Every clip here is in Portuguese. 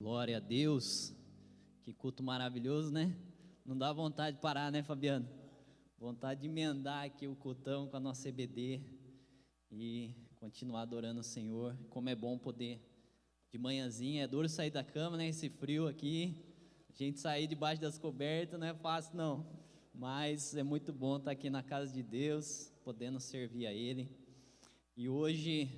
Glória a Deus, que culto maravilhoso, né? Não dá vontade de parar, né, Fabiano? Vontade de emendar aqui o cultão com a nossa EBD e continuar adorando o Senhor. Como é bom poder, de manhãzinha, é duro sair da cama, né? Esse frio aqui, a gente sair debaixo das cobertas não é fácil não, mas é muito bom estar aqui na casa de Deus, podendo servir a Ele. E hoje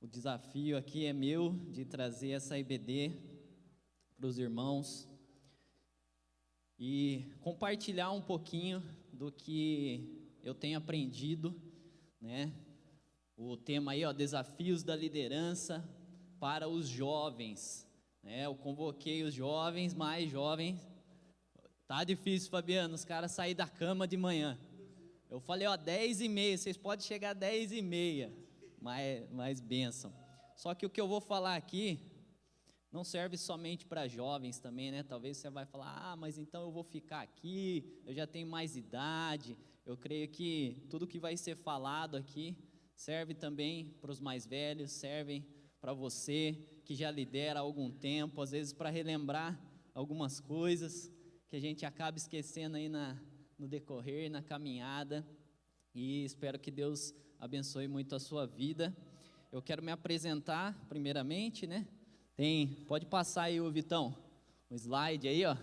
o desafio aqui é meu de trazer essa EBD para os irmãos e compartilhar um pouquinho do que eu tenho aprendido, né? O tema aí, ó, desafios da liderança para os jovens, né? Eu convoquei os jovens, mais jovens. Tá difícil, Fabiano, os caras saírem da cama de manhã. Eu falei, ó, 10h30, vocês podem chegar às 10h30. Mais bênção. Só que o que eu vou falar aqui não serve somente para jovens também, né? Talvez você vai falar, mas então eu vou ficar aqui, eu já tenho mais idade. Eu creio que tudo que vai ser falado aqui serve também para os mais velhos, serve para você que já lidera há algum tempo, às vezes para relembrar algumas coisas que a gente acaba esquecendo aí no decorrer, na caminhada. E espero que Deus abençoe muito a sua vida. Eu quero me apresentar primeiramente, né? Pode passar aí, o Vitão, um slide aí, ó.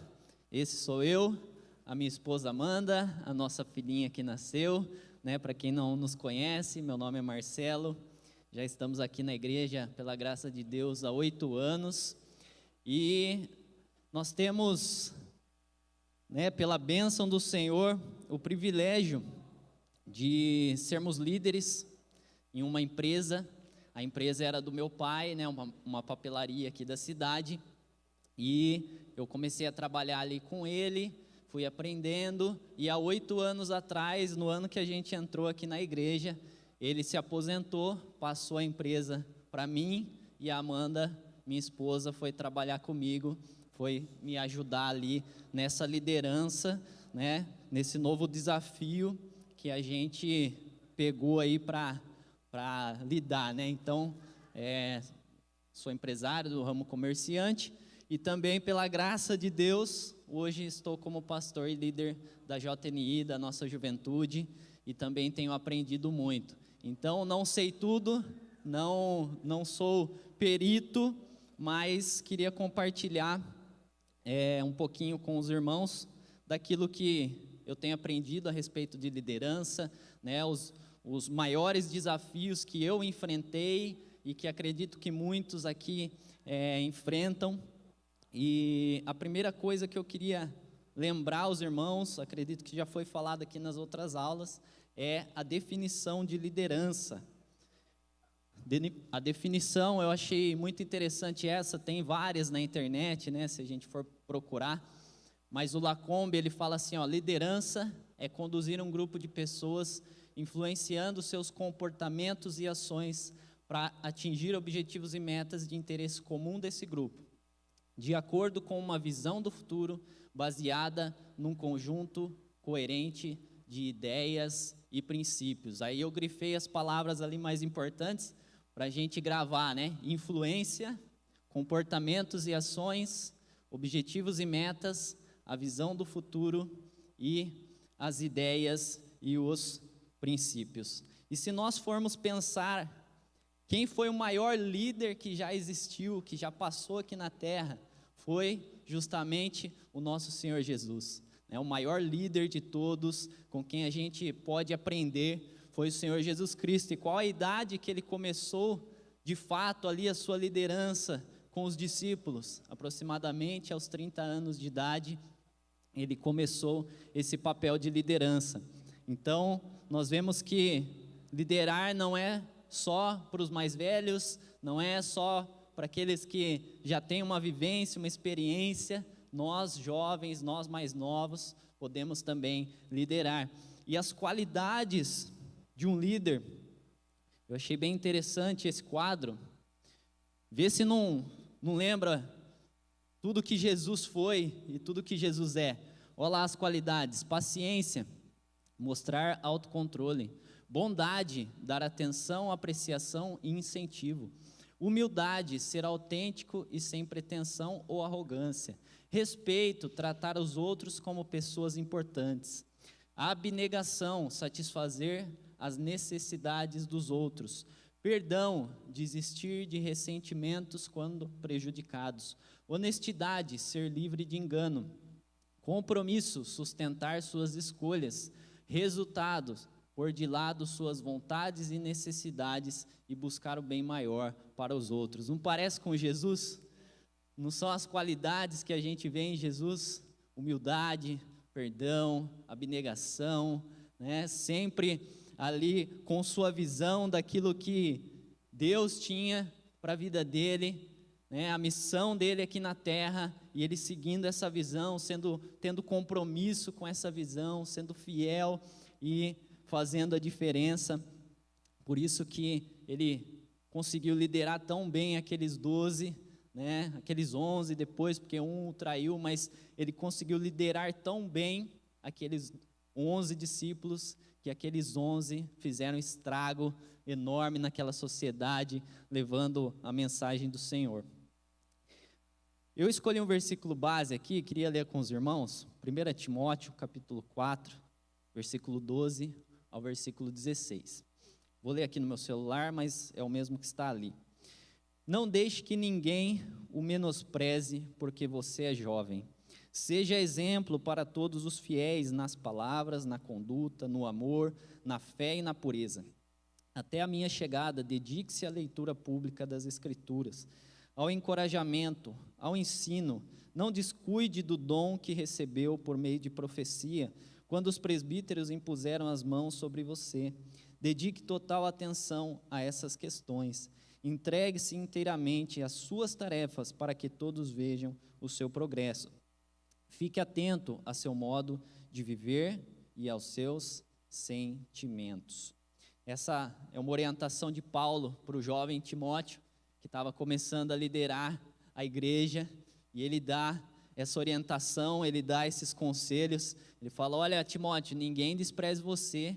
Esse sou eu, a minha esposa Amanda, a nossa filhinha que nasceu, né? Para quem não nos conhece, meu nome é Marcelo. Já estamos aqui na igreja, pela graça de Deus, há 8 anos. E nós temos, né, pela bênção do Senhor, o privilégio de sermos líderes em uma empresa. A empresa era do meu pai, né, uma papelaria aqui da cidade, e eu comecei a trabalhar ali com ele, fui aprendendo, e há 8 anos atrás, no ano que a gente entrou aqui na igreja, ele se aposentou, passou a empresa para mim, e a Amanda, minha esposa, foi trabalhar comigo, foi me ajudar ali nessa liderança, né, nesse novo desafio que a gente pegou aí para lidar, né? Então, sou empresário do ramo comerciante e também, pela graça de Deus, hoje estou como pastor e líder da JNI, da nossa juventude, e também tenho aprendido muito. Então, não sei tudo, não sou perito, mas queria compartilhar um pouquinho com os irmãos daquilo que eu tenho aprendido a respeito de liderança, né, os maiores desafios que eu enfrentei e que acredito que muitos aqui enfrentam. E a primeira coisa que eu queria lembrar aos irmãos, acredito que já foi falado aqui nas outras aulas, é a definição de liderança. A definição eu achei muito interessante essa, tem várias na internet, né, se a gente for procurar. Mas o Lacombe, ele fala assim, ó, liderança é conduzir um grupo de pessoas influenciando seus comportamentos e ações para atingir objetivos e metas de interesse comum desse grupo, de acordo com uma visão do futuro baseada num conjunto coerente de ideias e princípios. Aí eu grifei as palavras ali mais importantes para a gente gravar, né? Influência, comportamentos e ações, objetivos e metas, a visão do futuro e as ideias e os princípios. E se nós formos pensar quem foi o maior líder que já existiu, que já passou aqui na terra, foi justamente o nosso Senhor Jesus, né? O maior líder de todos, com quem a gente pode aprender, foi o Senhor Jesus Cristo. E qual a idade que ele começou de fato ali a sua liderança com os discípulos? Aproximadamente aos 30 anos de idade, ele começou esse papel de liderança. Então, nós vemos que liderar não é só para os mais velhos, não é só para aqueles que já têm uma vivência, uma experiência. Nós jovens, nós mais novos, podemos também liderar. E as qualidades de um líder, eu achei bem interessante esse quadro. Vê se não lembra tudo que Jesus foi e tudo que Jesus é. Olha lá as qualidades: paciência, mostrar autocontrole; bondade, dar atenção, apreciação e incentivo; Humildade, ser autêntico e sem pretensão ou arrogância. Respeito, tratar os outros como pessoas importantes. Abnegação, satisfazer as necessidades dos outros. Perdão, desistir de ressentimentos quando prejudicados. Honestidade, ser livre de engano. Compromisso, sustentar suas escolhas. Resultados, pôr de lado suas vontades e necessidades e buscar o bem maior para os outros. Não parece com Jesus? Não são as qualidades que a gente vê em Jesus? Humildade, perdão, abnegação, né? Sempre ali com sua visão daquilo que Deus tinha para a vida dele, né? A missão dele aqui na terra, e ele seguindo essa visão, tendo compromisso com essa visão, sendo fiel e fazendo a diferença. Por isso que ele conseguiu liderar tão bem aqueles 12, né? Aqueles 11 depois, porque um o traiu, mas ele conseguiu liderar tão bem aqueles 11 discípulos, que aqueles 11 fizeram estrago enorme naquela sociedade, levando a mensagem do Senhor. Eu escolhi um versículo base aqui, queria ler com os irmãos, 1 Timóteo, capítulo 4, versículo 12 ao versículo 16. Vou ler aqui no meu celular, mas é o mesmo que está ali. Não deixe que ninguém o menospreze, porque você é jovem. Seja exemplo para todos os fiéis nas palavras, na conduta, no amor, na fé e na pureza. Até a minha chegada, dedique-se à leitura pública das Escrituras, ao encorajamento, ao ensino. Não descuide do dom que recebeu por meio de profecia, quando os presbíteros impuseram as mãos sobre você. Dedique total atenção a essas questões. Entregue-se inteiramente às suas tarefas para que todos vejam o seu progresso. Fique atento a seu modo de viver e aos seus sentimentos. Essa é uma orientação de Paulo para o jovem Timóteo, que estava começando a liderar a igreja, e ele dá essa orientação, ele dá esses conselhos. Ele fala: olha, Timóteo, ninguém despreze você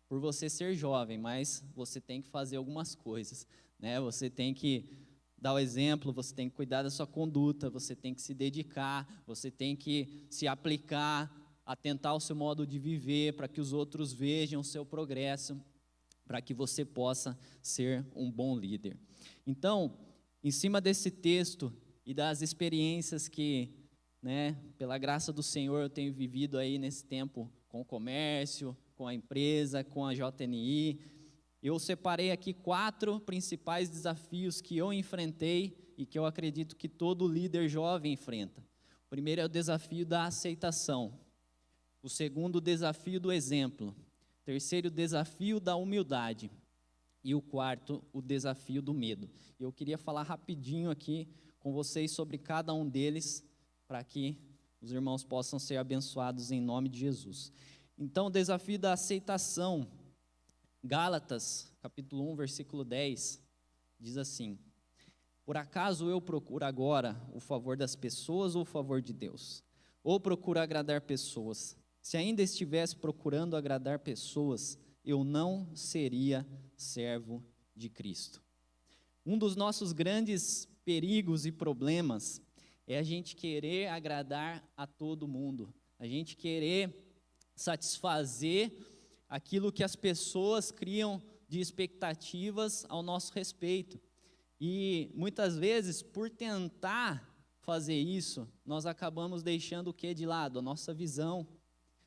por você ser jovem, mas você tem que fazer algumas coisas, né? Você tem que dar o exemplo, você tem que cuidar da sua conduta, você tem que se dedicar, você tem que se aplicar, atentar ao seu modo de viver, para que os outros vejam o seu progresso, para que você possa ser um bom líder. Então, em cima desse texto e das experiências que, né, pela graça do Senhor, eu tenho vivido aí nesse tempo com o comércio, com a empresa, com a JNI, eu separei aqui 4 principais desafios que eu enfrentei e que eu acredito que todo líder jovem enfrenta. O primeiro é o desafio da aceitação. O segundo, o desafio do exemplo. O terceiro, o desafio da humildade. E o quarto, o desafio do medo. Eu queria falar rapidinho aqui com vocês sobre cada um deles, para que os irmãos possam ser abençoados em nome de Jesus. Então, o desafio da aceitação. Gálatas, capítulo 1, versículo 10, diz assim: por acaso eu procuro agora o favor das pessoas ou o favor de Deus? Ou procuro agradar pessoas? Se ainda estivesse procurando agradar pessoas, eu não seria servo de Cristo. Um dos nossos grandes perigos e problemas é a gente querer agradar a todo mundo, a gente querer satisfazer aquilo que as pessoas criam de expectativas ao nosso respeito. E muitas vezes, por tentar fazer isso, nós acabamos deixando o que de lado? A nossa visão,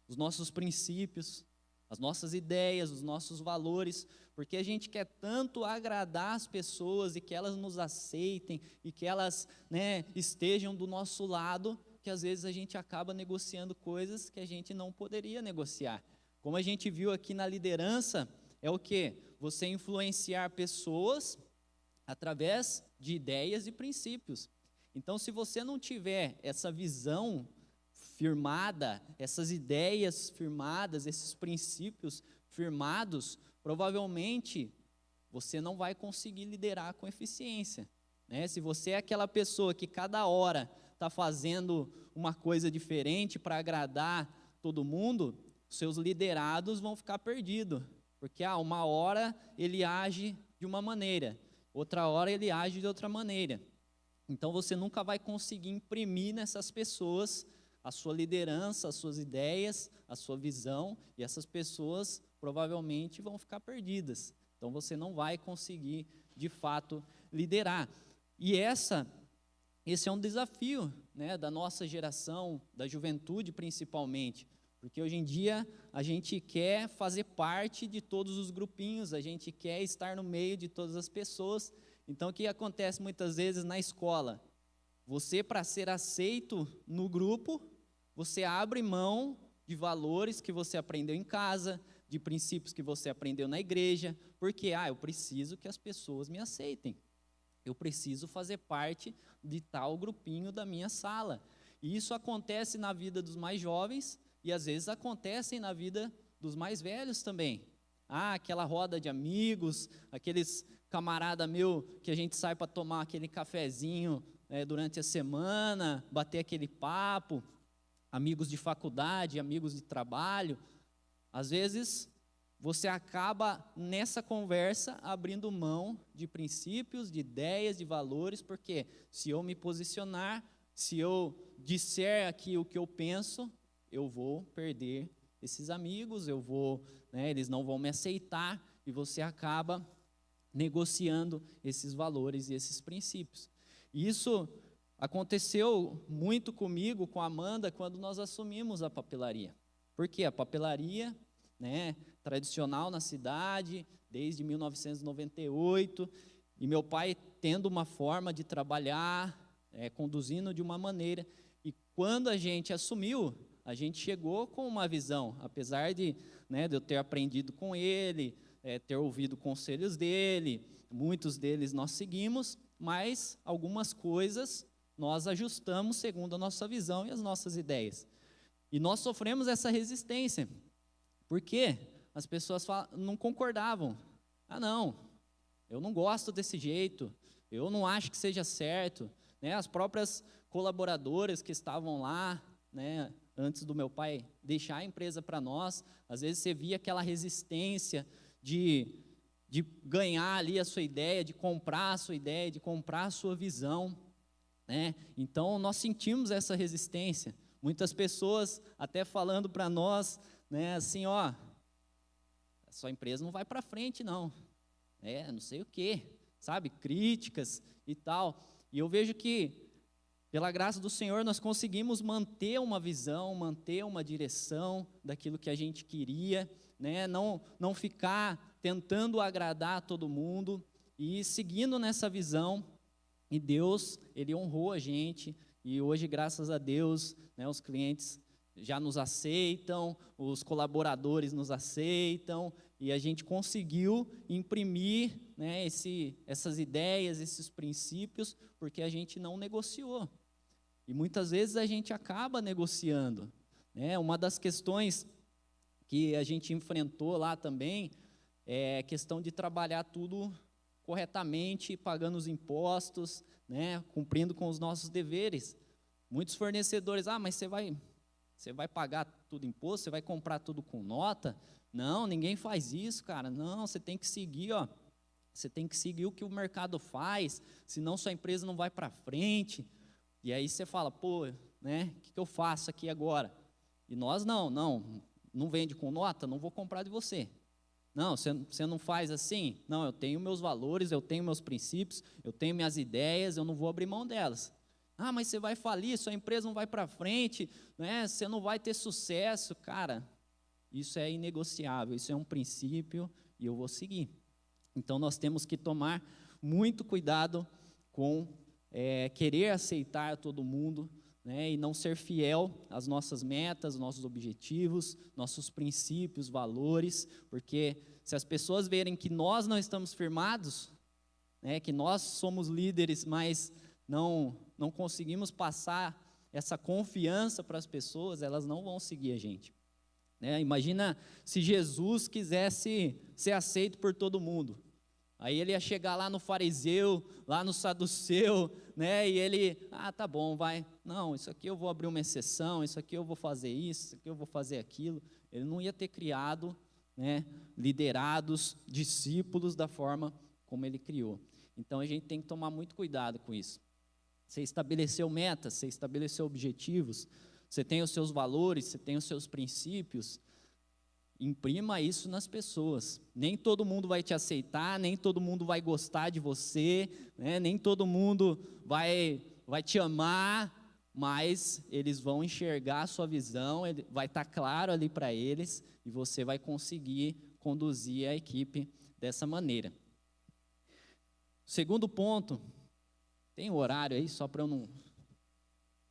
os nossos princípios, as nossas ideias, os nossos valores, porque a gente quer tanto agradar as pessoas e que elas nos aceitem e que elas, né, estejam do nosso lado, que às vezes a gente acaba negociando coisas que a gente não poderia negociar. Como a gente viu aqui na liderança, é o quê? Você influenciar pessoas através de ideias e princípios. Então, se você não tiver essa visão firmada, essas ideias firmadas, esses princípios firmados, provavelmente você não vai conseguir liderar com eficiência, né? Se você é aquela pessoa que cada hora está fazendo uma coisa diferente para agradar todo mundo, seus liderados vão ficar perdidos, porque uma hora ele age de uma maneira, outra hora ele age de outra maneira. Então você nunca vai conseguir imprimir nessas pessoas a sua liderança, as suas ideias, a sua visão, e essas pessoas provavelmente vão ficar perdidas. Então você não vai conseguir, de fato, liderar. E esse é um desafio, né, da nossa geração, da juventude principalmente, porque hoje em dia a gente quer fazer parte de todos os grupinhos, a gente quer estar no meio de todas as pessoas. Então o que acontece muitas vezes na escola? Você, para ser aceito no grupo, você abre mão de valores que você aprendeu em casa, de princípios que você aprendeu na igreja, porque eu preciso que as pessoas me aceitem. Eu preciso fazer parte de tal grupinho da minha sala. E isso acontece na vida dos mais jovens e às vezes acontece na vida dos mais velhos também. Aquela roda de amigos, aqueles camarada meu que a gente sai para tomar aquele cafezinho durante a semana, bater aquele papo, amigos de faculdade, amigos de trabalho. Às vezes você acaba nessa conversa abrindo mão de princípios, de ideias, de valores, porque se eu me posicionar, se eu disser aqui o que eu penso, eu vou perder esses amigos, eles não vão me aceitar, e você acaba negociando esses valores e esses princípios. E isso aconteceu muito comigo, com a Amanda, quando nós assumimos a papelaria. Porque a papelaria, tradicional na cidade, desde 1998, e meu pai tendo uma forma de trabalhar, conduzindo de uma maneira, e quando a gente assumiu, a gente chegou com uma visão, apesar de eu ter aprendido com ele, ter ouvido conselhos dele, muitos deles nós seguimos, mas algumas coisas nós ajustamos segundo a nossa visão e as nossas ideias. E nós sofremos essa resistência, porque as pessoas não concordavam. Não, eu não gosto desse jeito, eu não acho que seja certo. As próprias colaboradoras que estavam lá, antes do meu pai deixar a empresa para nós, às vezes você via aquela resistência de ganhar ali a sua ideia, de comprar a sua ideia, de comprar a sua visão. Então nós sentimos essa resistência. Muitas pessoas até falando para nós, assim, a sua empresa não vai para frente não, não sei o quê, sabe, críticas e tal. E eu vejo que, pela graça do Senhor, nós conseguimos manter uma visão, manter uma direção daquilo que a gente queria, não ficar tentando agradar a todo mundo, e seguindo nessa visão. E Deus, Ele honrou a gente, e hoje, graças a Deus, os clientes já nos aceitam, os colaboradores nos aceitam, e a gente conseguiu imprimir essas ideias, esses princípios, porque a gente não negociou. E muitas vezes a gente acaba negociando. Uma das questões que a gente enfrentou lá também é a questão de trabalhar tudo corretamente, pagando os impostos, cumprindo com os nossos deveres. Muitos fornecedores, mas você vai pagar tudo imposto, você vai comprar tudo com nota? Não, ninguém faz isso, cara. Não, você tem que seguir, você tem que seguir o que o mercado faz, senão sua empresa não vai para frente. E aí você fala, o que eu faço aqui agora? E nós não vende com nota, não vou comprar de você. Não, você não faz assim? Não, eu tenho meus valores, eu tenho meus princípios, eu tenho minhas ideias, eu não vou abrir mão delas. Mas você vai falir, sua empresa não vai para frente, você não vai ter sucesso. Cara, isso é inegociável, isso é um princípio e eu vou seguir. Então nós temos que tomar muito cuidado com querer aceitar todo mundo, e não ser fiel às nossas metas, nossos objetivos, nossos princípios, valores, porque se as pessoas verem que nós não estamos firmados, que nós somos líderes, mas não conseguimos passar essa confiança para as pessoas, elas não vão seguir a gente. Imagina se Jesus quisesse ser aceito por todo mundo. Aí ele ia chegar lá no fariseu, lá no saduceu, e ele, tá bom, vai. Não, isso aqui eu vou abrir uma exceção, isso aqui eu vou fazer isso aqui eu vou fazer aquilo. Ele não ia ter criado, liderados, discípulos da forma como ele criou. Então a gente tem que tomar muito cuidado com isso. Você estabeleceu metas, você estabeleceu objetivos, você tem os seus valores, você tem os seus princípios, imprima isso nas pessoas. Nem todo mundo vai te aceitar, nem todo mundo vai gostar de você, né? Nem todo mundo vai te amar, mas eles vão enxergar a sua visão, vai estar claro ali para eles, e você vai conseguir conduzir a equipe dessa maneira. Segundo ponto, tem horário aí, só para eu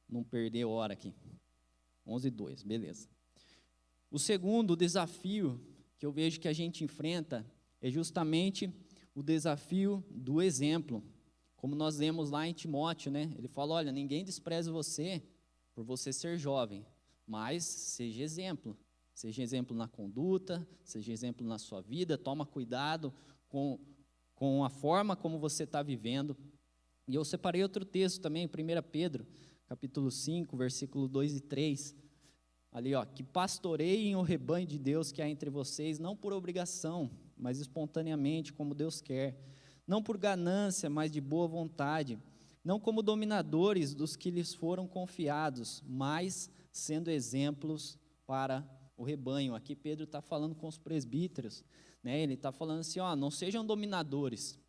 não perder hora aqui. 11:02, beleza. O segundo desafio que eu vejo que a gente enfrenta é justamente o desafio do exemplo. Como nós vemos lá em Timóteo, né? Ele fala, olha, ninguém despreza você por você ser jovem, mas seja exemplo. Seja exemplo na conduta, seja exemplo na sua vida, toma cuidado com a forma como você está vivendo. E eu separei outro texto também, 1 Pedro, capítulo 5, versículo 2 e 3. Ali, ó, que pastoreiem o rebanho de Deus que há entre vocês, não por obrigação, mas espontaneamente, como Deus quer. Não por ganância, mas de boa vontade. Não como dominadores dos que lhes foram confiados, mas sendo exemplos para o rebanho. Aqui Pedro está falando com os presbíteros, né? Ele está falando assim, ó, não sejam dominadores.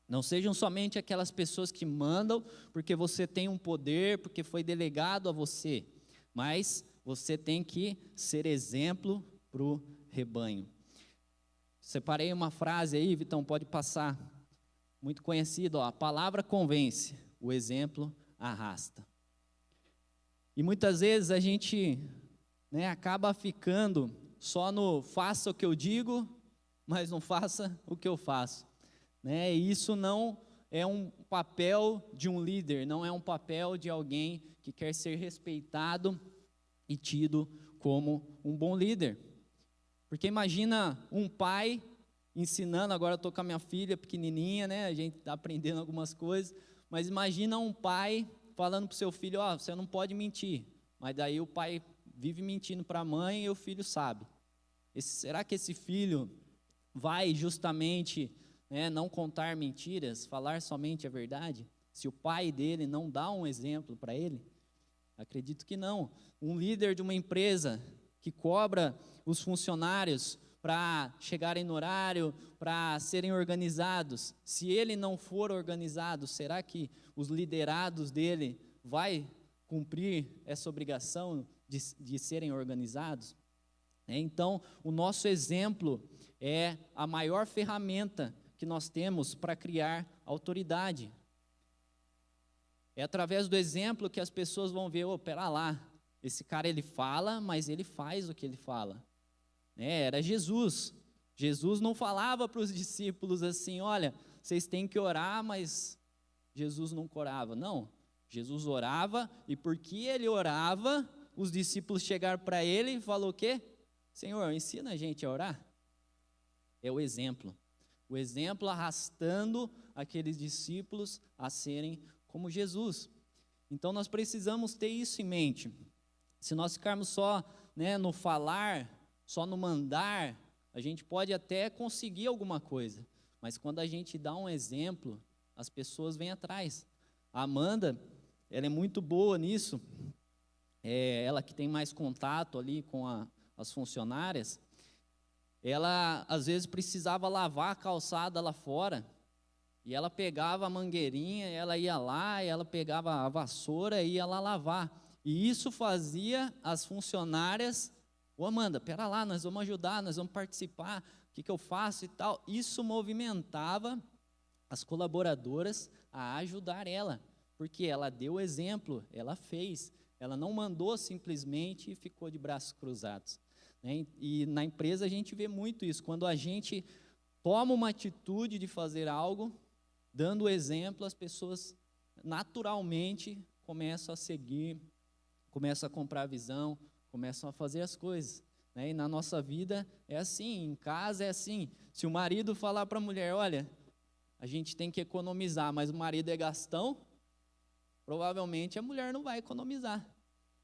Não sejam somente aquelas pessoas que mandam porque você tem um poder, porque foi delegado a você, mas você tem que ser exemplo para o rebanho. Separei uma frase aí, Vitão, pode passar, muito conhecida, ó, a palavra convence, o exemplo arrasta. E muitas vezes a gente, né, acaba ficando só no faça o que eu digo, mas não faça o que eu faço. Né? E isso não é um papel de um líder, não é um papel de alguém que quer ser respeitado e tido como um bom líder. Porque imagina um pai ensinando, agora eu estou com a minha filha pequenininha, né? A gente está aprendendo algumas coisas, mas imagina um pai falando para o seu filho, ó, você não pode mentir, mas daí o pai vive mentindo para a mãe e o filho sabe. Será que esse filho vai justamente, né, não contar mentiras, falar somente a verdade? Se o pai dele não dá um exemplo para ele? Acredito que não. Um líder de uma empresa que cobra os funcionários para chegarem no horário, para serem organizados, se ele não for organizado, será que os liderados dele vai cumprir essa obrigação de serem organizados? Então, o nosso exemplo é a maior ferramenta que nós temos para criar autoridade. É através do exemplo que as pessoas vão ver, pera lá, esse cara ele fala, mas ele faz o que ele fala. Era Jesus. Jesus não falava para os discípulos assim, olha, vocês têm que orar, mas Jesus não orava. Não, Jesus orava, e porque ele orava, os discípulos chegaram para ele e falaram o quê? Senhor, ensina a gente a orar. É o exemplo arrastando aqueles discípulos a serem como Jesus. Então nós precisamos ter isso em mente. Se nós ficarmos só, né, no falar, só no mandar, a gente pode até conseguir alguma coisa, mas quando a gente dá um exemplo, as pessoas vêm atrás. A Amanda, ela é muito boa nisso, ela que tem mais contato ali com as funcionárias, ela às vezes precisava lavar a calçada lá fora, e ela pegava a mangueirinha, ela ia lá, e ela pegava a vassoura e ia lá lavar. E isso fazia as funcionárias, Amanda, pera lá, nós vamos ajudar, nós vamos participar, o que eu faço e tal. Isso movimentava as colaboradoras a ajudar ela, porque ela deu o exemplo, ela fez, ela não mandou simplesmente e ficou de braços cruzados. Né? E na empresa a gente vê muito isso, quando a gente toma uma atitude de fazer algo, dando o exemplo, as pessoas naturalmente começam a seguir, começam a comprar a visão, começam a fazer as coisas. Né? E na nossa vida é assim, em casa é assim. Se o marido falar para a mulher, olha, a gente tem que economizar, mas o marido é gastão, provavelmente a mulher não vai economizar.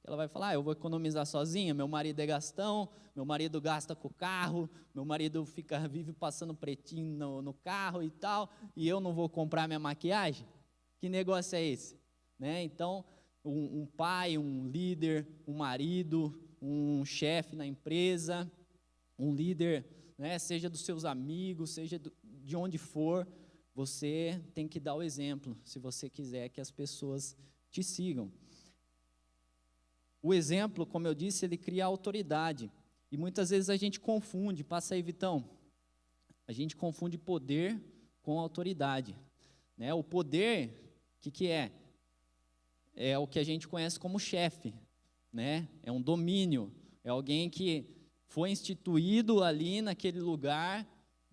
Ela vai falar, eu vou economizar sozinha, meu marido é gastão, meu marido gasta com o carro, meu marido vive passando pretinho no carro e tal, e eu não vou comprar minha maquiagem? Que negócio é esse? Né? Então, um pai, um líder, um marido, um chefe na empresa, um líder, né, seja dos seus amigos, seja de onde for, você tem que dar o exemplo, se você quiser que as pessoas te sigam. O exemplo, como eu disse, ele cria autoridade. E muitas vezes a gente confunde, passa aí, Vitão, a gente confunde poder com autoridade. Né? O poder, o que é? É o que a gente conhece como chefe. Né? É um domínio, é alguém que foi instituído ali naquele lugar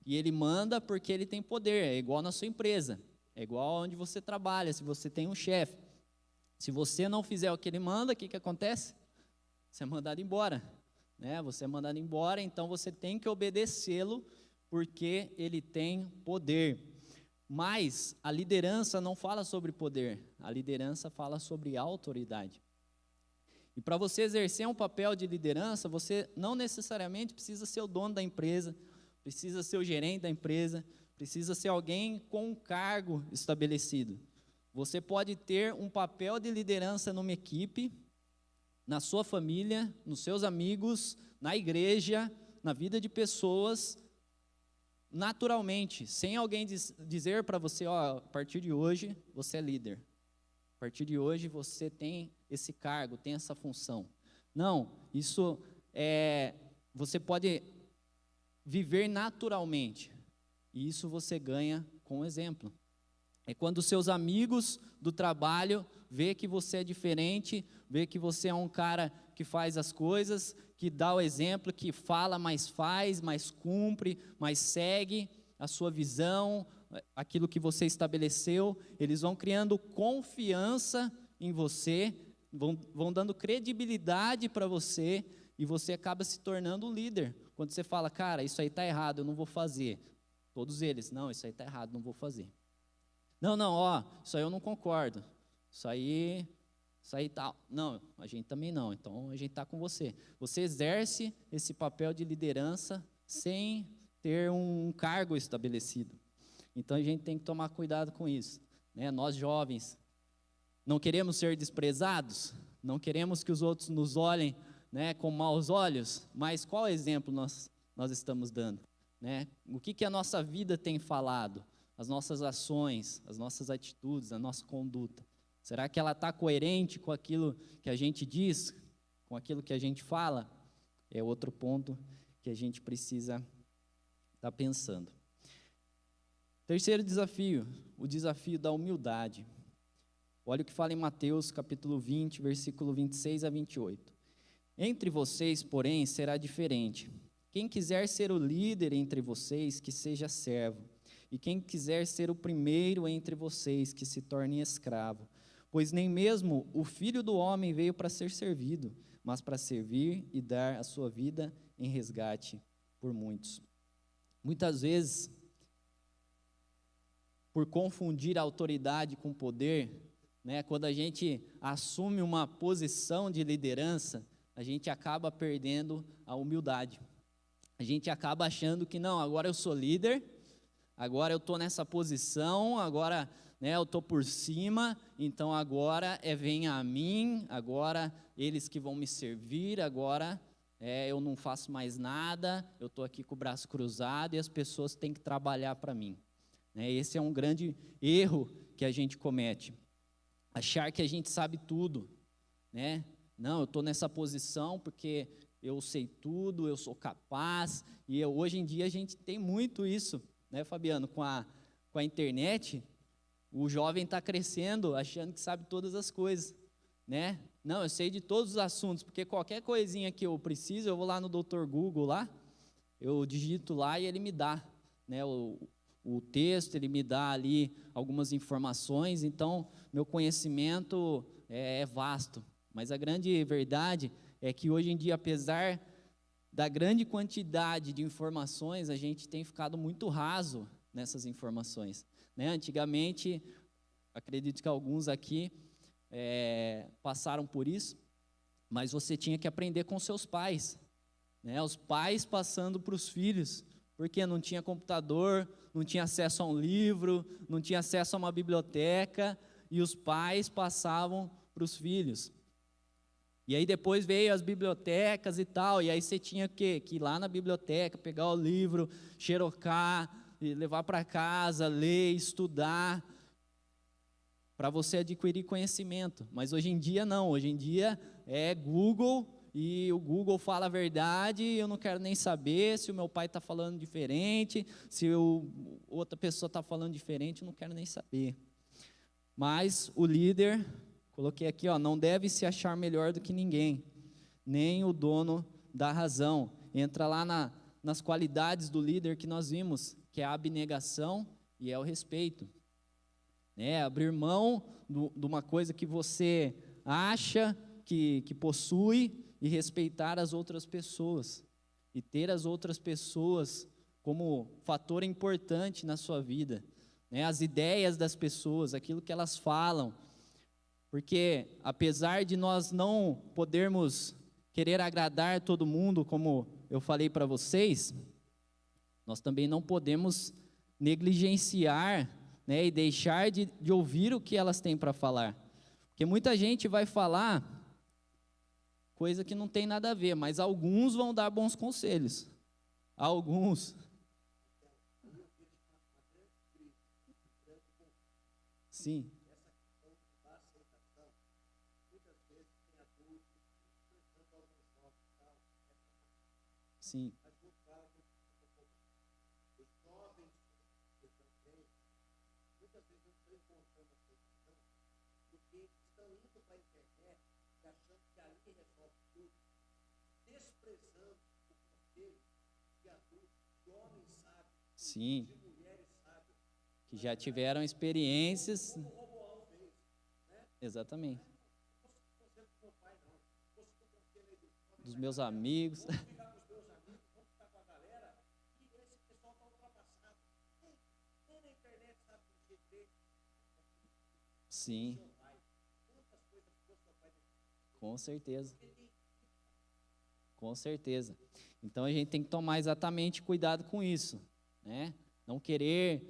e ele manda porque ele tem poder, é igual na sua empresa, é igual onde você trabalha, se você tem um chefe. Se você não fizer o que ele manda, o que acontece? Você é mandado embora, né? Você é mandado embora, então você tem que obedecê-lo, porque ele tem poder. Mas a liderança não fala sobre poder, a liderança fala sobre autoridade. E para você exercer um papel de liderança, você não necessariamente precisa ser o dono da empresa, precisa ser o gerente da empresa, precisa ser alguém com um cargo estabelecido. Você pode ter um papel de liderança numa equipe, na sua família, nos seus amigos, na igreja, na vida de pessoas, naturalmente, sem alguém dizer para você, ó, a partir de hoje você é líder. A partir de hoje você tem esse cargo, tem essa função. Não, isso você pode viver naturalmente, e isso você ganha com o exemplo. É quando os seus amigos do trabalho vê que você é diferente, vê que você é um cara que faz as coisas, que dá o exemplo, que fala, mas faz, mas cumpre, mas segue a sua visão, aquilo que você estabeleceu, eles vão criando confiança em você, vão dando credibilidade para você, e você acaba se tornando um líder. Quando você fala, cara, isso aí está errado, eu não vou fazer. Todos eles, não, isso aí está errado, não vou fazer. Não, ó, isso aí eu não concordo. Isso aí tá. Não, a gente também não, então a gente está com você. Você exerce esse papel de liderança sem ter um cargo estabelecido. Então a gente tem que tomar cuidado com isso. Né? Nós jovens, não queremos ser desprezados, não queremos que os outros nos olhem, né, com maus olhos, mas qual exemplo nós estamos dando? Né? O que a nossa vida tem falado? As nossas ações, as nossas atitudes, a nossa conduta. Será que ela está coerente com aquilo que a gente diz, com aquilo que a gente fala? É outro ponto que a gente precisa estar pensando. Terceiro desafio, o desafio da humildade. Olha o que fala em Mateus, capítulo 20, versículo 26 a 28. Entre vocês, porém, será diferente. Quem quiser ser o líder entre vocês, que seja servo. E quem quiser ser o primeiro entre vocês, que se torne escravo. Pois nem mesmo o Filho do Homem veio para ser servido, mas para servir e dar a sua vida em resgate por muitos. Muitas vezes, por confundir a autoridade com poder, né, quando a gente assume uma posição de liderança, a gente acaba perdendo a humildade. A gente acaba achando que não, agora eu sou líder, agora eu estou nessa posição, agora, né, eu estou por cima, então agora venha a mim, agora eles que vão me servir, agora eu não faço mais nada, eu estou aqui com o braço cruzado e as pessoas têm que trabalhar para mim. Esse é um grande erro que a gente comete, achar que a gente sabe tudo, né? Não, eu estou nessa posição porque eu sei tudo, eu sou capaz, e hoje em dia a gente tem muito isso, né, Fabiano, com a internet, o jovem está crescendo achando que sabe todas as coisas, né? Não, eu sei de todos os assuntos, porque qualquer coisinha que eu preciso, eu vou lá no Dr. Google lá, eu digito lá e ele me dá, né, o texto, ele me dá ali algumas informações, então meu conhecimento é vasto, mas a grande verdade é que hoje em dia, apesar da grande quantidade de informações, a gente tem ficado muito raso nessas informações, né? Antigamente, acredito que alguns aqui passaram por isso, mas você tinha que aprender com seus pais, né? Os pais passando para os filhos, porque não tinha computador, não tinha acesso a um livro, não tinha acesso a uma biblioteca, e os pais passavam para os filhos. E aí depois veio as bibliotecas e tal, e aí você tinha que ir lá na biblioteca, pegar o livro, xerocar, e levar para casa, ler, estudar, para você adquirir conhecimento. Mas hoje em dia não, hoje em dia é Google, e o Google fala a verdade, e eu não quero nem saber se o meu pai está falando diferente, se outra pessoa está falando diferente, eu não quero nem saber. Mas o líder, coloquei aqui, não deve se achar melhor do que ninguém, nem o dono da razão. Entra lá nas qualidades do líder que nós vimos, que é a abnegação e é o respeito. Abrir mão de uma coisa que você acha que possui e respeitar as outras pessoas. E ter as outras pessoas como fator importante na sua vida. As ideias das pessoas, aquilo que elas falam. Porque apesar de nós não podermos querer agradar todo mundo, como eu falei para vocês, nós também não podemos negligenciar, e deixar de ouvir o que elas têm para falar. Porque muita gente vai falar coisa que não tem nada a ver, mas alguns vão dar bons conselhos. Alguns. Sim. Sim. Sim, que já tiveram experiências. Exatamente. Dos meus amigos. Sim. Com certeza. Com certeza. Então a gente tem que tomar exatamente cuidado com isso, Não querer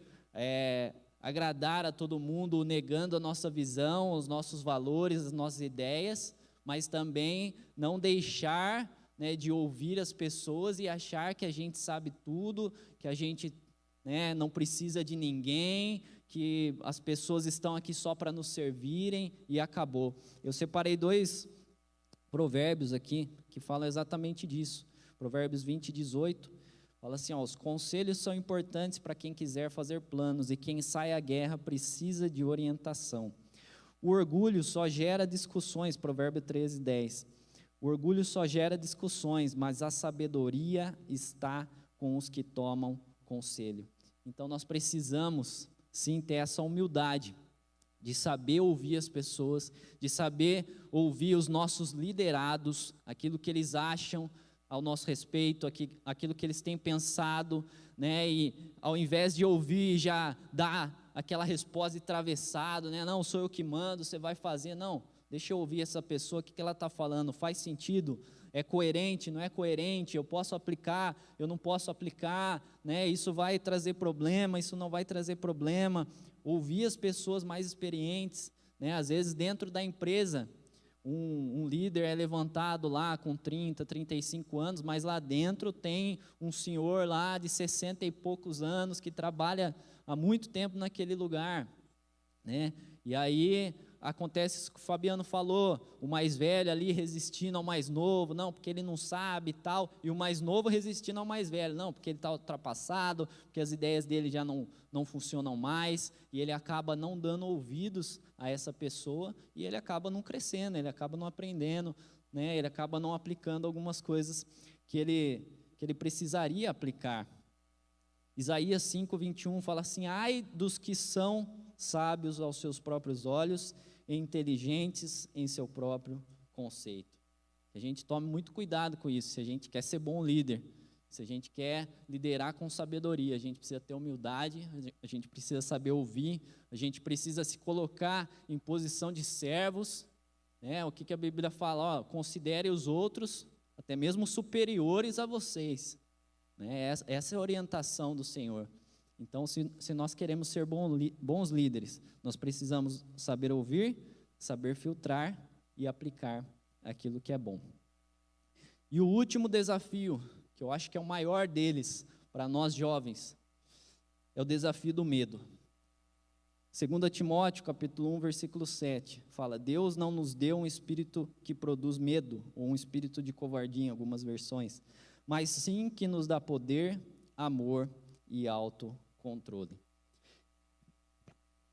agradar a todo mundo, negando a nossa visão, os nossos valores, as nossas ideias, mas também não deixar, de ouvir as pessoas e achar que a gente sabe tudo, que a gente, não precisa de ninguém, que as pessoas estão aqui só para nos servirem e acabou. Eu separei 2 provérbios aqui que falam exatamente disso. Provérbios 20, 18, fala assim, os conselhos são importantes para quem quiser fazer planos, e quem sai à guerra precisa de orientação. O orgulho só gera discussões, Provérbio 13, 10. O orgulho só gera discussões, mas a sabedoria está com os que tomam conselho. Então nós precisamos, sim, ter essa humildade, de saber ouvir as pessoas, de saber ouvir os nossos liderados, aquilo que eles acham ao nosso respeito, aquilo que eles têm pensado, e ao invés de ouvir já dar aquela resposta atravessada, não, sou eu que mando, você vai fazer, não, deixa eu ouvir essa pessoa, o que ela está falando, faz sentido, é coerente, não é coerente, eu posso aplicar, eu não posso aplicar, isso vai trazer problema, isso não vai trazer problema. Ouvir as pessoas mais experientes, às vezes dentro da empresa, um líder é levantado lá com 30, 35 anos, mas lá dentro tem um senhor lá de 60 e poucos anos que trabalha há muito tempo naquele lugar, E aí acontece isso que o Fabiano falou, o mais velho ali resistindo ao mais novo, não, porque ele não sabe e tal, e o mais novo resistindo ao mais velho, não, porque ele está ultrapassado, porque as ideias dele já não funcionam mais, e ele acaba não dando ouvidos a essa pessoa, e ele acaba não crescendo, ele acaba não aprendendo, ele acaba não aplicando algumas coisas que ele precisaria aplicar. Isaías 5, 21 fala assim, ai dos que são sábios aos seus próprios olhos e inteligentes em seu próprio conceito. Que a gente tome muito cuidado com isso, se a gente quer ser bom líder, se a gente quer liderar com sabedoria, a gente precisa ter humildade, a gente precisa saber ouvir, a gente precisa se colocar em posição de servos, né? O que a Bíblia fala? Ó, considere os outros até mesmo superiores a vocês, né? Essa é a orientação do Senhor. Então, se nós queremos ser bons líderes, nós precisamos saber ouvir, saber filtrar e aplicar aquilo que é bom. E o último desafio, que eu acho que é o maior deles para nós jovens, é o desafio do medo. 2 Timóteo, capítulo 1, versículo 7, fala: Deus não nos deu um espírito que produz medo, ou um espírito de covardia em algumas versões, mas sim que nos dá poder, amor e autocontrole.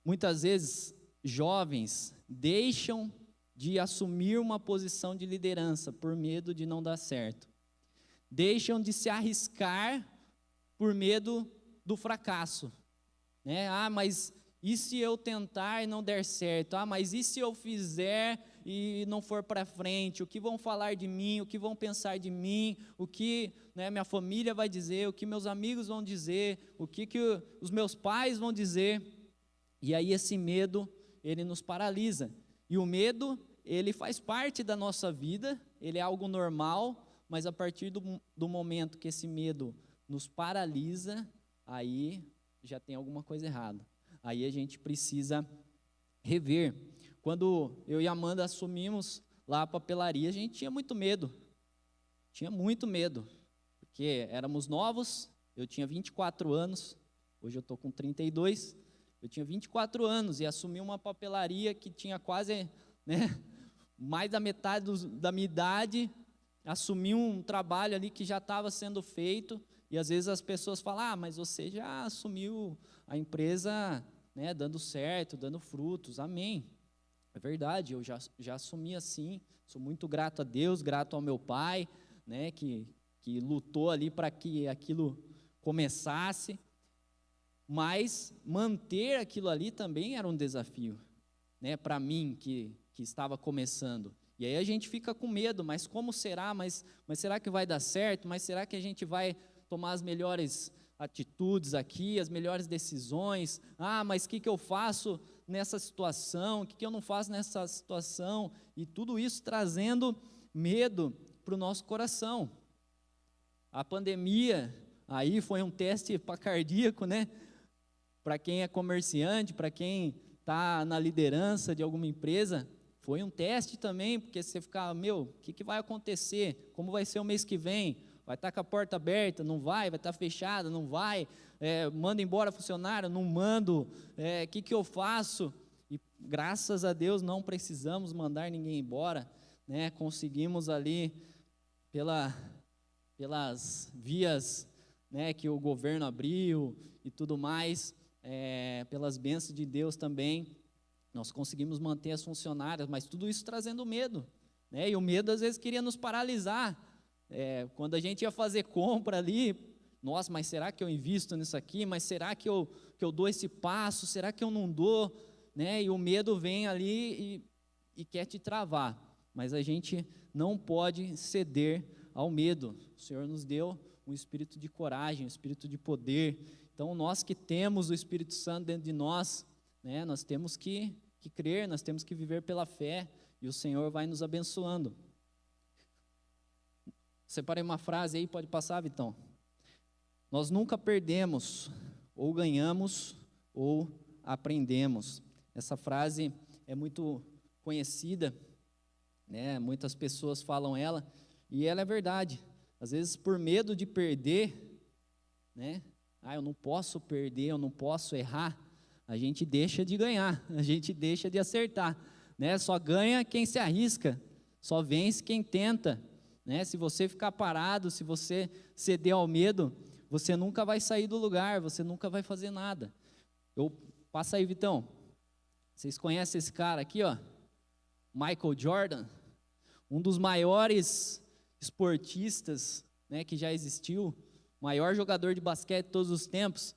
Muitas vezes, jovens deixam de assumir uma posição de liderança por medo de não dar certo. Deixam de se arriscar por medo do fracasso, né? Mas e se eu tentar e não der certo? Mas e se eu fizer e não for para frente? O que vão falar de mim? O que vão pensar de mim? O que, né, minha família vai dizer? O que meus amigos vão dizer? O que os meus pais vão dizer? E aí esse medo, ele nos paralisa. E o medo, ele faz parte da nossa vida, ele é algo normal, mas a partir do momento que esse medo nos paralisa, aí já tem alguma coisa errada. Aí a gente precisa rever. Quando eu e a Amanda assumimos lá a papelaria, a gente tinha muito medo, porque éramos novos, eu tinha 24 anos, hoje eu estou com 32, eu tinha 24 anos e assumi uma papelaria que tinha quase, né, mais da metade da minha idade, assumi um trabalho ali que já estava sendo feito, e às vezes as pessoas falam: mas você já assumiu a empresa, né, dando certo, dando frutos. Amém. É verdade, eu já assumi assim, sou muito grato a Deus, grato ao meu pai, né, que lutou ali para que aquilo começasse, mas manter aquilo ali também era um desafio, né, para mim que estava começando. E aí a gente fica com medo: mas como será? Mas será que vai dar certo? Mas será que a gente vai tomar as melhores atitudes aqui, as melhores decisões? Mas o que eu faço nessa situação? O que eu não faço nessa situação? E tudo isso trazendo medo para o nosso coração. A pandemia aí foi um teste para cardíaco, né? Para quem é comerciante, para quem está na liderança de alguma empresa, foi um teste também, porque você fica: o que vai acontecer? Como vai ser o mês que vem? Vai estar com a porta aberta? Não vai? Vai estar fechada? Não vai? Manda embora funcionário? Não mando? O que eu faço? E graças a Deus não precisamos mandar ninguém embora, né? Conseguimos ali, pelas vias, né, que o governo abriu e tudo mais, pelas bênçãos de Deus também, nós conseguimos manter as funcionárias, mas tudo isso trazendo medo, né? E o medo às vezes queria nos paralisar. Quando a gente ia fazer compra ali, nossa, mas será que eu invisto nisso aqui? Mas será que eu dou esse passo? Será que eu não dou? Né? E o medo vem ali e quer te travar, mas a gente não pode ceder ao medo. O Senhor nos deu um espírito de coragem, um espírito de poder. Então nós que temos o Espírito Santo dentro de nós, né, nós temos que crer, nós temos que viver pela fé, e o Senhor vai nos abençoando. Separei uma frase aí, pode passar, Vitão. Nós nunca perdemos, ou ganhamos, ou aprendemos. Essa frase é muito conhecida, né? Muitas pessoas falam ela, e ela é verdade. Às vezes, por medo de perder, né? Eu não posso perder, eu não posso errar. A gente deixa de ganhar, a gente deixa de acertar, né? Só ganha quem se arrisca, só vence quem tenta. Né? Se você ficar parado, se você ceder ao medo, você nunca vai sair do lugar, você nunca vai fazer nada. Passa aí, Vitão. Vocês conhecem esse cara aqui, ó? Michael Jordan, um dos maiores esportistas, né, que já existiu, maior jogador de basquete de todos os tempos.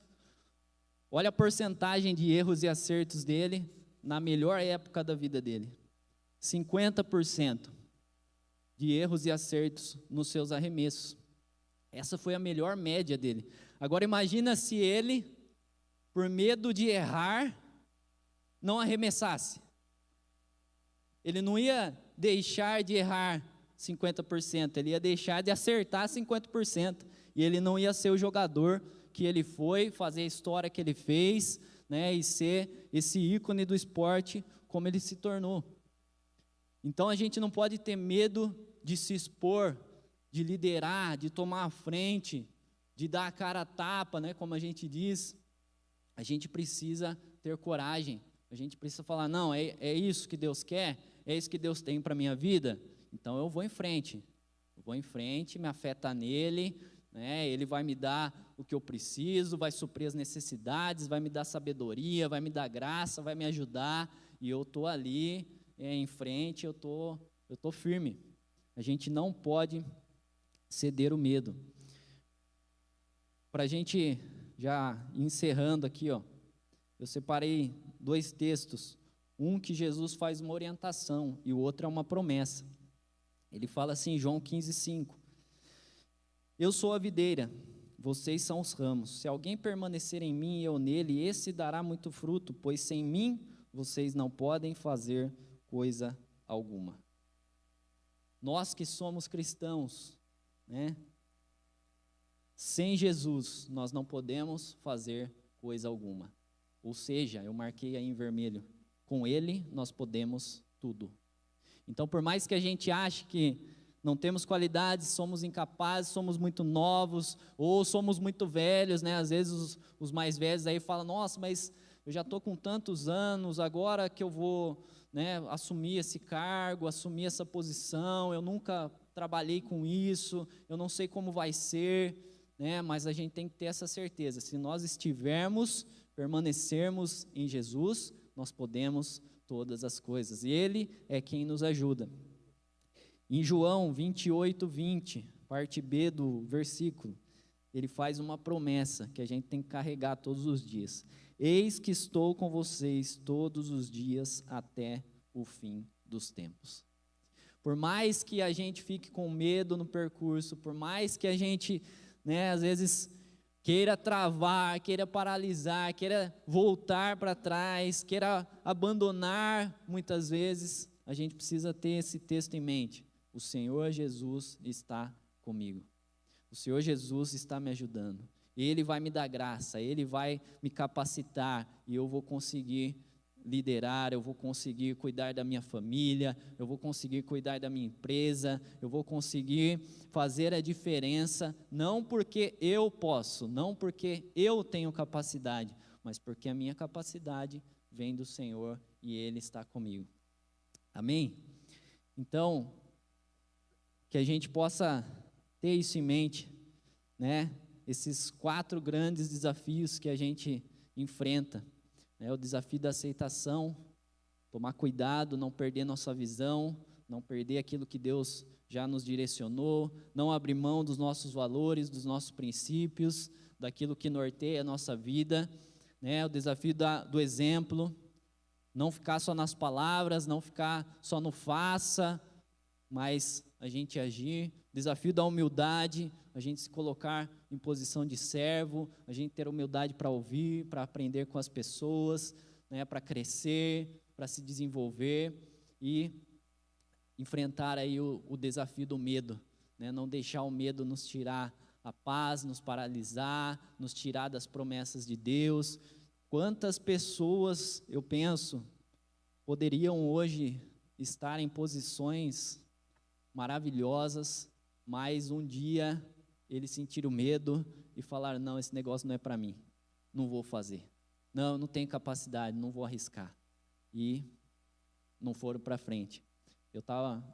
Olha a porcentagem de erros e acertos dele na melhor época da vida dele. 50%. De erros e acertos nos seus arremessos. Essa foi a melhor média dele. Agora imagina se ele, por medo de errar, não arremessasse. Ele não ia deixar de errar 50%, ele ia deixar de acertar 50%, e ele não ia ser o jogador que ele foi, fazer a história que ele fez, né, e ser esse ícone do esporte como ele se tornou. Então a gente não pode ter medo de se expor, de liderar, de tomar a frente, de dar a cara a tapa, né, como a gente diz. A gente precisa ter coragem, a gente precisa falar, não, é isso que Deus quer, é isso que Deus tem para a minha vida, então eu vou em frente, minha fé está nele, né, ele vai me dar o que eu preciso, vai suprir as necessidades, vai me dar sabedoria, vai me dar graça, vai me ajudar, e eu estou ali em frente, eu tô firme. A gente não pode ceder o medo. Para a gente já encerrando aqui, ó, eu separei 2 textos, um que Jesus faz uma orientação e o outro é uma promessa. Ele fala assim, João 15:5, eu sou a videira, vocês são os ramos, se alguém permanecer em mim e eu nele, esse dará muito fruto, pois sem mim vocês não podem fazer coisa alguma. Nós que somos cristãos, né, sem Jesus nós não podemos fazer coisa alguma. Ou seja, eu marquei aí em vermelho, com Ele nós podemos tudo. Então, por mais que a gente ache que não temos qualidades, somos incapazes, somos muito novos, ou somos muito velhos, né? Às vezes os mais velhos aí falam, nossa, mas eu já estou com tantos anos, agora que eu vou, né, assumir esse cargo, assumir essa posição, eu nunca trabalhei com isso, eu não sei como vai ser, né? Mas a gente tem que ter essa certeza, se nós estivermos, permanecermos em Jesus, nós podemos todas as coisas, e Ele é quem nos ajuda. Em João 28:20, parte B do versículo, ele faz uma promessa que a gente tem que carregar todos os dias. Eis que estou com vocês todos os dias até o fim dos tempos. Por mais que a gente fique com medo no percurso, por mais que a gente, né, às vezes queira travar, queira paralisar, queira voltar para trás, queira abandonar muitas vezes, a gente precisa ter esse texto em mente. O Senhor Jesus está comigo. O Senhor Jesus está me ajudando. Ele vai me dar graça, Ele vai me capacitar e eu vou conseguir liderar, eu vou conseguir cuidar da minha família, eu vou conseguir cuidar da minha empresa, eu vou conseguir fazer a diferença, não porque eu posso, não porque eu tenho capacidade, mas porque a minha capacidade vem do Senhor e Ele está comigo. Amém? Então, que a gente possa ter isso em mente, né? Esses 4 grandes desafios que a gente enfrenta, né? O desafio da aceitação, tomar cuidado, não perder nossa visão, não perder aquilo que Deus já nos direcionou, não abrir mão dos nossos valores, dos nossos princípios, daquilo que norteia a nossa vida, né? O desafio do exemplo, não ficar só nas palavras, não ficar só no faça, mas a gente agir, desafio da humildade, a gente se colocar em posição de servo, a gente ter humildade para ouvir, para aprender com as pessoas, né, para crescer, para se desenvolver e enfrentar aí o desafio do medo, né, não deixar o medo nos tirar a paz, nos paralisar, nos tirar das promessas de Deus. Quantas pessoas, eu penso, poderiam hoje estar em posições maravilhosas, mas um dia eles sentiram medo e falaram, não, esse negócio não é para mim, não vou fazer, não tenho capacidade, não vou arriscar, e não foram para frente. Eu estava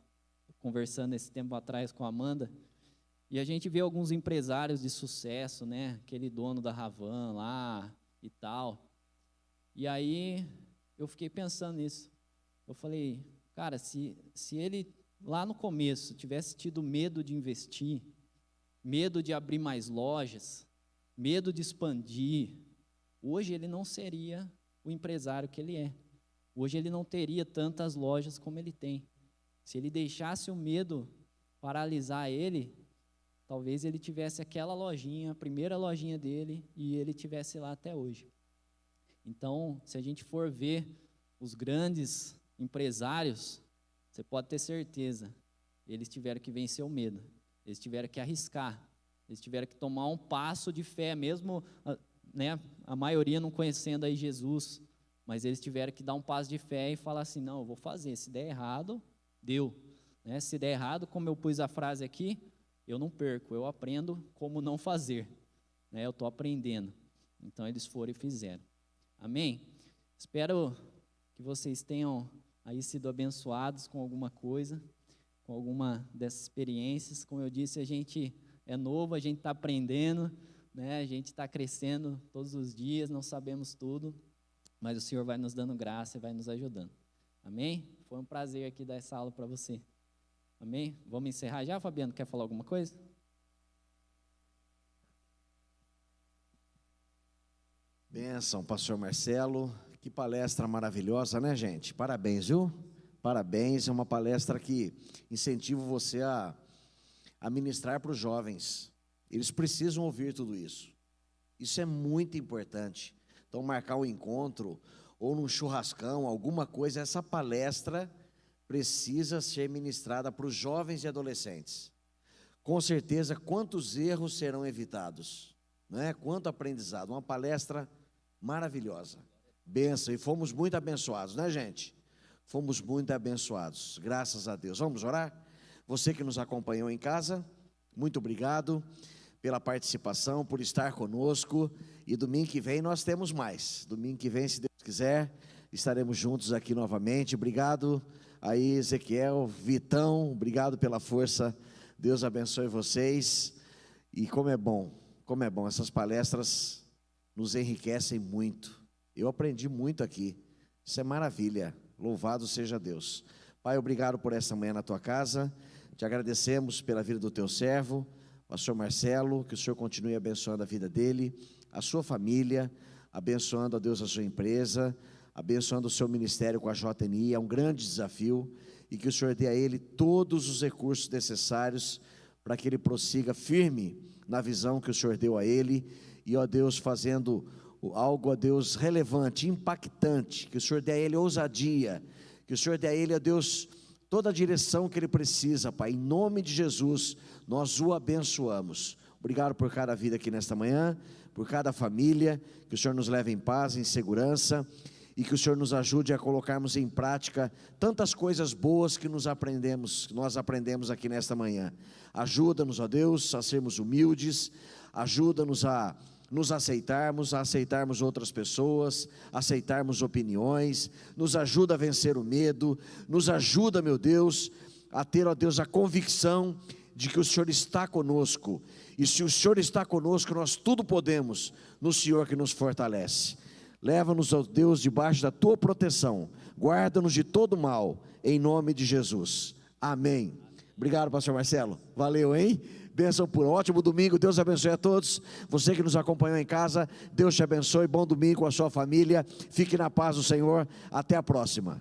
conversando esse tempo atrás com a Amanda, e a gente vê alguns empresários de sucesso, né, aquele dono da Havan lá e tal, e aí eu fiquei pensando nisso, eu falei, cara, se ele lá no começo tivesse tido medo de investir, medo de abrir mais lojas, medo de expandir, hoje ele não seria o empresário que ele é. Hoje ele não teria tantas lojas como ele tem. Se ele deixasse o medo paralisar ele, talvez ele tivesse aquela lojinha, a primeira lojinha dele, e ele tivesse lá até hoje. Então, se a gente for ver os grandes empresários, você pode ter certeza, eles tiveram que vencer o medo, eles tiveram que arriscar, eles tiveram que tomar um passo de fé, mesmo, né, a maioria não conhecendo aí Jesus, mas eles tiveram que dar um passo de fé e falar assim, não, eu vou fazer, se der errado, deu, né? Se der errado, como eu pus a frase aqui, eu não perco, eu aprendo como não fazer, né? Eu estou aprendendo, então eles foram e fizeram, amém? Espero que vocês tenham aí sido abençoados com alguma coisa, com alguma dessas experiências. Como eu disse, a gente é novo, a gente está aprendendo, né? A gente está crescendo todos os dias, não sabemos tudo, mas o Senhor vai nos dando graça e vai nos ajudando, amém? Foi um prazer aqui dar essa aula para você, amém? Vamos encerrar já, Fabiano, quer falar alguma coisa? Bênção, pastor Marcelo, que palestra maravilhosa, né, gente? Parabéns, viu? Parabéns, é uma palestra que incentiva você a ministrar para os jovens. Eles precisam ouvir tudo isso. Isso é muito importante. Então, marcar um encontro, ou num churrascão, alguma coisa, essa palestra precisa ser ministrada para os jovens e adolescentes. Com certeza, quantos erros serão evitados, né? Quanto aprendizado, uma palestra maravilhosa, bênção, e fomos muito abençoados, né, gente? Fomos muito abençoados, graças a Deus. Vamos orar? Você que nos acompanhou em casa, muito obrigado pela participação, por estar conosco, e domingo que vem nós temos mais, domingo que vem, se Deus quiser, estaremos juntos aqui novamente. Obrigado aí, Ezequiel, Vitão, obrigado pela força, Deus abençoe vocês, e como é bom, essas palestras nos enriquecem muito. Eu aprendi muito aqui, isso é maravilha, louvado seja Deus. Pai, obrigado por essa manhã na tua casa, te agradecemos pela vida do teu servo, pastor Marcelo, que o Senhor continue abençoando a vida dele, a sua família, abençoando a Deus a sua empresa, abençoando o seu ministério com a JNI, é um grande desafio, e que o Senhor dê a ele todos os recursos necessários para que ele prossiga firme na visão que o Senhor deu a ele, e ó Deus, fazendo algo, ó Deus, relevante, impactante, que o Senhor dê a ele ousadia, que o Senhor dê a ele, ó Deus, toda a direção que ele precisa, Pai, em nome de Jesus, nós o abençoamos. Obrigado por cada vida aqui nesta manhã, por cada família, que o Senhor nos leve em paz, em segurança, e que o Senhor nos ajude a colocarmos em prática tantas coisas boas que nós aprendemos aqui nesta manhã. Ajuda-nos, ó Deus, a sermos humildes, ajuda-nos a nos aceitarmos, a aceitarmos outras pessoas, aceitarmos opiniões, nos ajuda a vencer o medo, nos ajuda, meu Deus, a ter, ó Deus, a convicção de que o Senhor está conosco, e se o Senhor está conosco, nós tudo podemos no Senhor que nos fortalece. Leva-nos, ó Deus, debaixo da tua proteção, guarda-nos de todo mal, em nome de Jesus, amém. Obrigado, pastor Marcelo, valeu, hein? Bênção por um ótimo domingo, Deus abençoe a todos. Você que nos acompanhou em casa, Deus te abençoe, bom domingo com a sua família, fique na paz do Senhor, até a próxima.